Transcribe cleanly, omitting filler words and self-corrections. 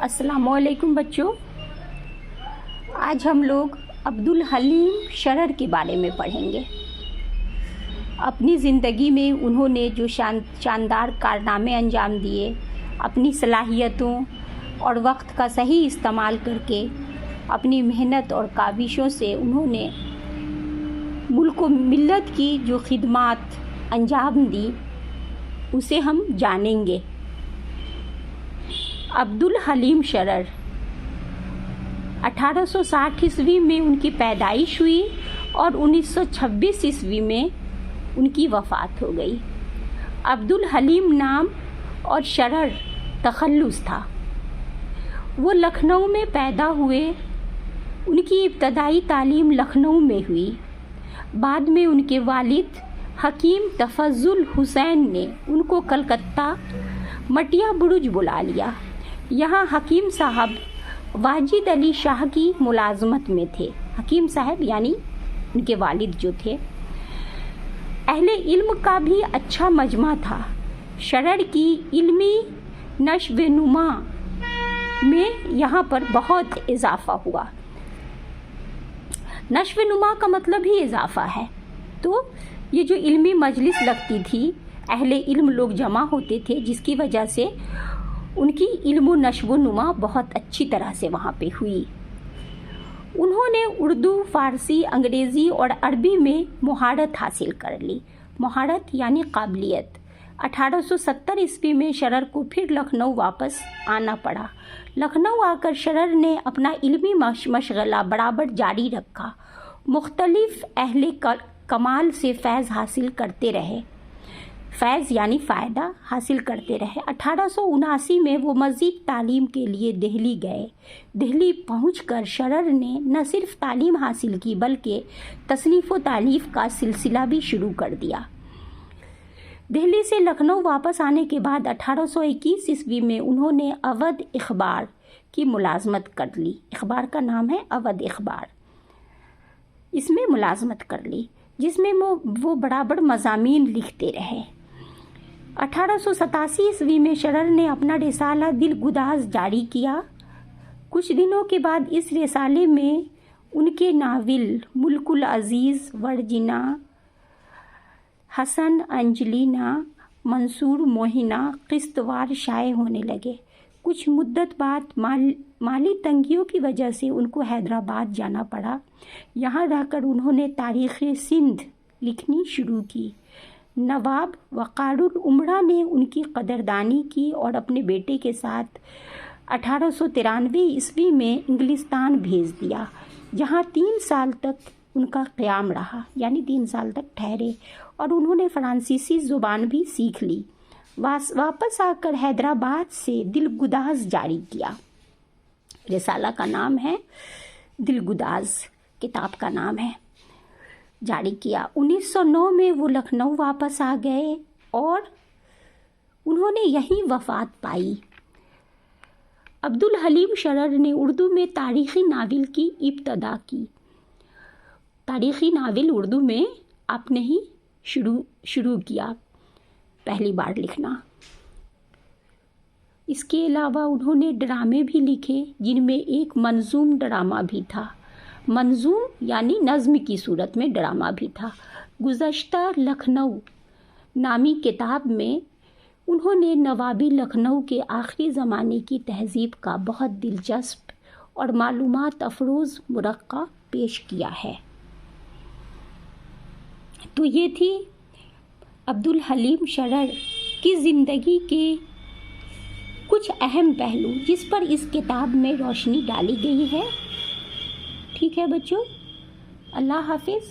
अस्सलाम वालेकुम बच्चों। आज हम लोग अब्दुल हलीम शरर के बारे में पढ़ेंगे। अपनी ज़िंदगी में उन्होंने जो शानदार कारनामे अंजाम दिए, अपनी सलाहियतों और वक्त का सही इस्तेमाल करके अपनी मेहनत और काविशों से उन्होंने मुल्क व मिल्लत की जो खिदमात अंजाम दी उसे हम जानेंगे। अब्दुल हलीम शरर 1860 ईस्वी में उनकी पैदाइश हुई और 1926 ईस्वी में उनकी वफ़ात हो गई। अब्दुल हलीम नाम और शरर तखल्लुस था। वो लखनऊ में पैदा हुए। उनकी इब्तदाई तालीम लखनऊ में हुई। बाद में उनके वालिद हकीम तफज़्ज़ुल हुसैन ने उनको कलकत्ता मटिया बुरुज बुला लिया। यहाँ हकीम साहब वाजिद अली शाह की मुलाजमत में थे। हकीम साहब यानी उनके वालिद जो थे। अहले इल्म का भी अच्छा मजमा था। शरर की इल्मी नश्व नुमा में यहाँ पर बहुत इजाफा हुआ। नश्व नुमा का मतलब ही इजाफा है। तो ये जो इल्मी मजलिस लगती थी, अहले इल्म लोग जमा होते थे, जिसकी वजह से उनकी इल्म नश्व नुमा बहुत अच्छी तरह से वहाँ पे हुई। उन्होंने उर्दू, फ़ारसी, अंग्रेज़ी और अरबी में महारत हासिल कर ली। महारत यानी काबिलियत। 1870 ईस्वी में शरर को फिर लखनऊ वापस आना पड़ा। लखनऊ आकर शरर ने अपना इल्मी मशगला बराबर जारी रखा। मुख्तलिफ अहले कमाल से फैज़ हासिल करते रहे। फैज़ यानी फ़ायदा हासिल करते रहे। 1879 में वो मज़ीद तालीम के लिए दिल्ली गए। दिल्ली पहुंचकर शरर ने न सिर्फ तालीम हासिल की बल्कि तसनीफ़ व तालीफ़ का सिलसिला भी शुरू कर दिया। दिल्ली से लखनऊ वापस आने के बाद 1821 ईस्वी में उन्होंने अवध इख़बार की मुलाजमत कर ली। इख़बार का नाम है अवध इख़बार। इसमें मुलाजमत कर ली, जिसमें वो बराबर मज़ामीन लिखते रहे। 1887 ईस्वी में शरर ने अपना रिसाला दिलगुदाज़ जारी किया। कुछ दिनों के बाद इस रिसाले में उनके नाविल मुल्कुल अज़ीज़, वर्जिना, हसन, अंजलिना, मंसूर, मोहिना किस्तवार शाये होने लगे। कुछ मुद्दत बाद माली तंगियों की वजह से उनको हैदराबाद जाना पड़ा। यहाँ रहकर उन्होंने तारीख़ सिंध लिखनी शुरू की। नवाब वक़ारुल उमरा ने उनकी कदरदानी की और अपने बेटे के साथ 1893 ईस्वी में इंग्लिस्तान भेज दिया, जहाँ 3 साल तक उनका क़याम रहा, यानी 3 साल तक ठहरे, और उन्होंने फ़्रांसीसी ज़ुबान भी सीख ली। वापस आकर हैदराबाद से दिलगुदाज़ जारी किया। रिसाला का नाम है दिलगुदाज़, किताब का नाम है, जारी किया। 1909 में वो लखनऊ वापस आ गए और उन्होंने यहीं वफ़ात पाई। अब्दुल हलीम शरर ने उर्दू में तारीख़ी नावल की इब्तदा की। तारीख़ी नावल उर्दू में आपने ही शुरू किया पहली बार लिखना। इसके अलावा उन्होंने ड्रामे भी लिखे, जिनमें एक मंजूम ड्रामा भी था। मंजूम यानी नज़्म की सूरत में ड्रामा भी था। गुज़श्ता लखनऊ नामी किताब में उन्होंने नवाबी लखनऊ के आखिरी ज़माने की तहज़ीब का बहुत दिलचस्प और मालूमात अफरोज़ मुरक्का पेश किया है। तो ये थी अब्दुल हलीम शरर की ज़िंदगी के कुछ अहम पहलू, जिस पर इस किताब में रोशनी डाली गई है। ठीक है बच्चों, अल्लाह हाफिज़।